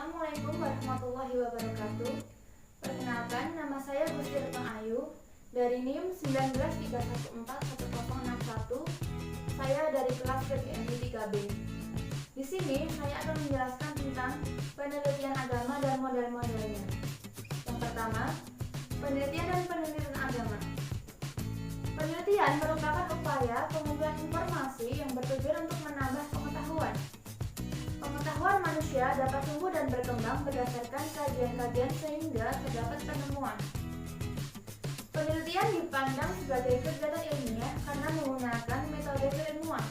Assalamualaikum warahmatullahi wabarakatuh. Perkenalkan, nama saya Gusti Retno Ayu dari NIM 193141061. Saya dari kelas PGMI 3B. Di sini saya akan menjelaskan tentang penelitian agama dan model-modelnya. Yang pertama, penelitian dan penelitian agama. Penelitian merupakan upaya pengumpulan informasi yang bertujuan untuk menambah pengetahuan. Pengetahuan manusia dapat tumbuh dan berkembang berdasarkan kajian-kajian sehingga terdapat penemuan. Penelitian dipandang sebagai kegiatan ilmiah karena menggunakan metode keilmuan.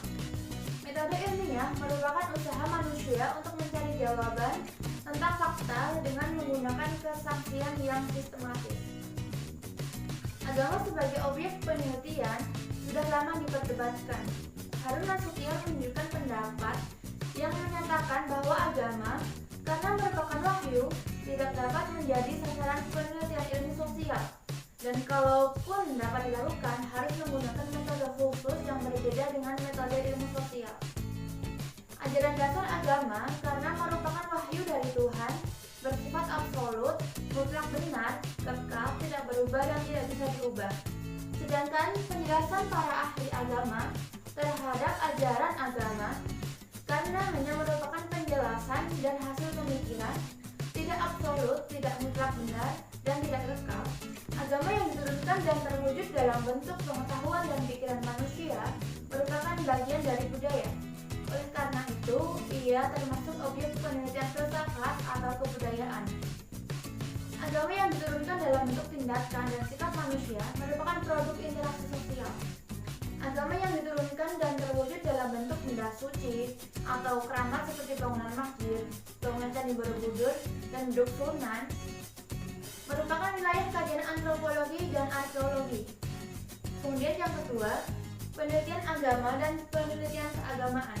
Metode ilmiah merupakan usaha manusia untuk mencari jawaban tentang fakta dengan menggunakan kesaksian yang sistematis. Agama sebagai objek penelitian sudah lama diperdebatkan. Harun Nasution menunjukkan pendapat yang menyatakan bahwa agama, karena merupakan wahyu, tidak dapat menjadi sasaran penelitian ilmu sosial, dan kalaupun dapat dilakukan harus menggunakan metode khusus yang berbeda dengan metode ilmu sosial. Ajaran dasar agama, karena merupakan wahyu dari Tuhan, bersifat absolut, mutlak benar, kekal, tidak berubah dan tidak bisa diubah. Sedangkan penjelasan para ahli agama terhadap ajaran agama karena hanya merupakan penjelasan dan hasil pemikiran, tidak absolut, tidak mutlak benar, dan tidak kekal. Agama yang diturunkan dan terwujud dalam bentuk pengetahuan dan pikiran manusia merupakan bagian dari budaya. Oleh karena itu, ia termasuk objek penelitian filsafat atau kebudayaan. Agama yang diturunkan dalam bentuk tindakan dan sikap manusia merupakan produk interaksi sosial. Agama yang diturunkan dan terwujud dalam bentuk benda suci atau keramat seperti bangunan masjid, bangunan candi Borobudur, dan bentuk sunan merupakan wilayah kajian antropologi dan arkeologi. Kemudian yang kedua, penelitian agama dan penelitian keagamaan.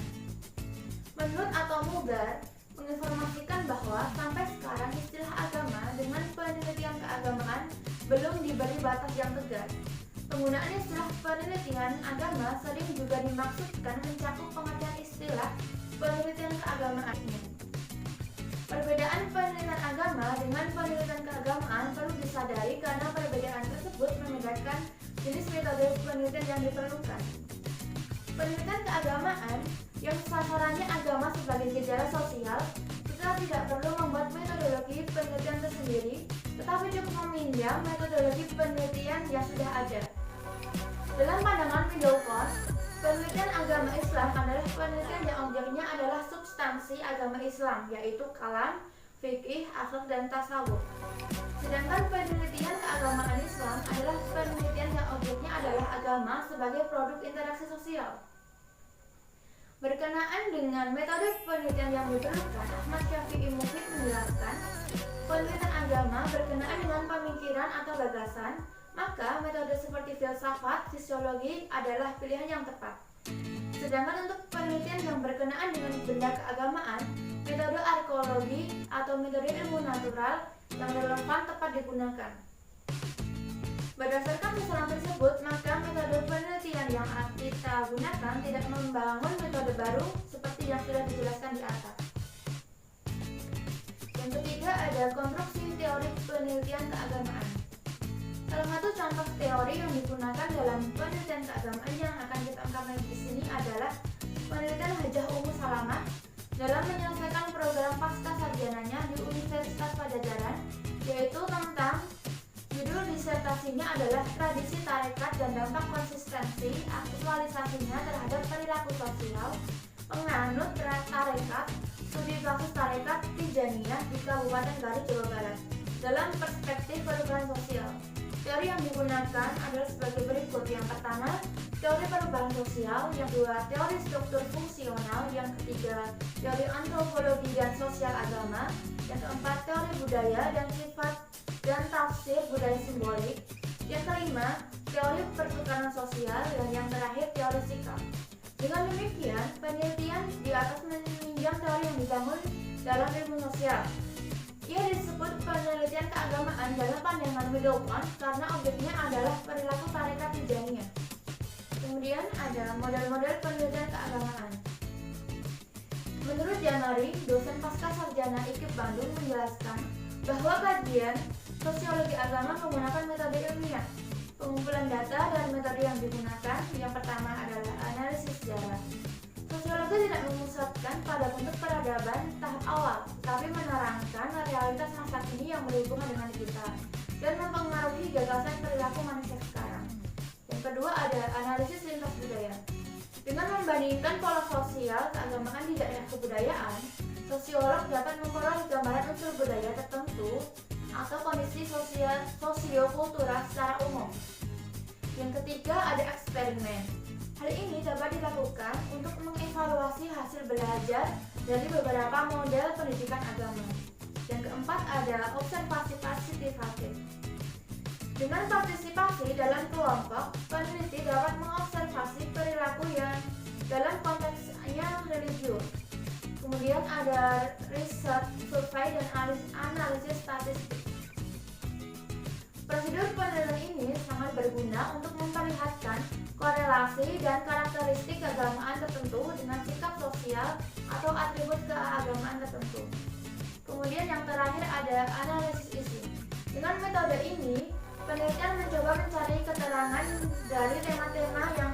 Menurut Ato Mugar menginformasikan bahwa sampai sekarang istilah agama dengan penelitian keagamaan belum diberi batas yang tegas. Penggunaan istilah penelitian agama sering juga dimaksudkan mencakup pengertian istilah penelitian keagamaannya. Perbedaan penelitian agama dengan penelitian keagamaan perlu disadari karena perbedaan tersebut membedakan jenis metode penelitian yang diperlukan. Penelitian keagamaan yang sasarannya agama sebagai gejala sosial, kita tidak perlu membuat metodologi penelitian tersendiri, tetapi cukup meminjam metodologi penelitian yang sudah ada. Dalam pandangan Middleton, penelitian agama Islam adalah penelitian yang objeknya adalah substansi agama Islam, yaitu kalam, fikih, akhlak, dan tasawuf. Sedangkan penelitian keagamaan Islam adalah penelitian yang objeknya adalah agama sebagai produk interaksi sosial. Berkenaan dengan metode penelitian yang diperlukan, Ahmad Syafi'i Muhid menjelaskan, penelitian agama berkenaan dengan pemikiran atau gagasan, maka metode seperti filsafat, sosiologi adalah pilihan yang tepat. Sedangkan untuk penelitian yang berkenaan dengan benda keagamaan, metode arkeologi atau metode ilmu natural yang relevan tepat digunakan. Berdasarkan misalan tersebut, maka metode penelitian yang kita gunakan tidak membangun metode baru seperti yang sudah dijelaskan di atas. Yang ketiga ada konstruksi teori penelitian keagamaan. Salah satu contoh teori yang digunakan dalam penelitian keagamaan yang akan kita angkat di sini adalah penelitian Hajjah Ummu Salamah dalam menyelesaikan program pasca sarjananya di Universitas Padjadjaran, yaitu tentang judul disertasinya adalah tradisi tarekat dan dampak konsistensi aktualisasinya terhadap perilaku sosial penganut tarekat, studi kasus tarekat Tijaniyah di Kabupaten Garut, Jawa Barat dalam perspektif perubahan sosial. Teori yang digunakan adalah sebagai berikut. Yang pertama, teori perubahan sosial. Yang kedua, teori struktur fungsional. Yang ketiga, teori antropologi dan sosial agama. Yang keempat, teori budaya dan sifat dan tafsir budaya simbolik. Yang kelima, teori pertukaran sosial. Dan yang terakhir, teori sikap. Dengan demikian, penelitian di atas meminjam teori yang dibangun dalam ilmu sosial. Ia disebut penelitian keagamaan dalam pandangan Middleton karena objeknya adalah perilaku tarekat Tijaniyah. Kemudian ada model-model penelitian keagamaan. Menurut Janori, dosen pasca sarjana IKIP Bandung menjelaskan bahwa kajian sosiologi agama menggunakan metode ilmiah. Pengumpulan data dan metode yang digunakan yang pertama adalah analisis sejarah. Sosiologi tidak memusatkan pada bentuk peradaban tahap awal, tapi menerangkan realitas masa kini yang berhubungan dengan kita dan mempengaruhi gagasan perilaku manusia sekarang. Yang kedua ada analisis lintas budaya. Dengan membandingkan pola sosial keagamaan di daerah kebudayaan, sosiolog dapat memperoleh gambaran unsur budaya tertentu atau kondisi sosiokultural secara umum. Yang ketiga ada eksperimen. Hal ini dapat dilakukan untuk mengevaluasi hasil belajar dari beberapa model pendidikan agama. Yang keempat ada observasi partisipatif. Dengan partisipasi dalam kelompok, peneliti dapat mengobservasi perilaku yang dalam konteksnya religius. Kemudian ada research, survei, dan analisis statistik. Prosedur penelitian ini sangat berguna untuk memperlihatkan korelasi dan karakteristik keagamaan tertentu dengan sikap sosial atau atribut keagamaan tertentu. Kemudian yang terakhir ada analisis isi. Dengan metode ini, penelitian mencoba mencari keterangan dari tema-tema yang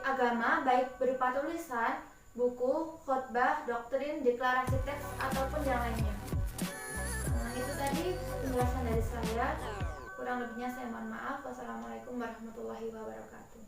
agama baik berupa tulisan, buku, khotbah, doktrin, deklarasi teks ataupun yang lainnya. Itu tadi penjelasan dari saya. Kurang lebihnya saya mohon maaf. Wassalamualaikum warahmatullahi wabarakatuh.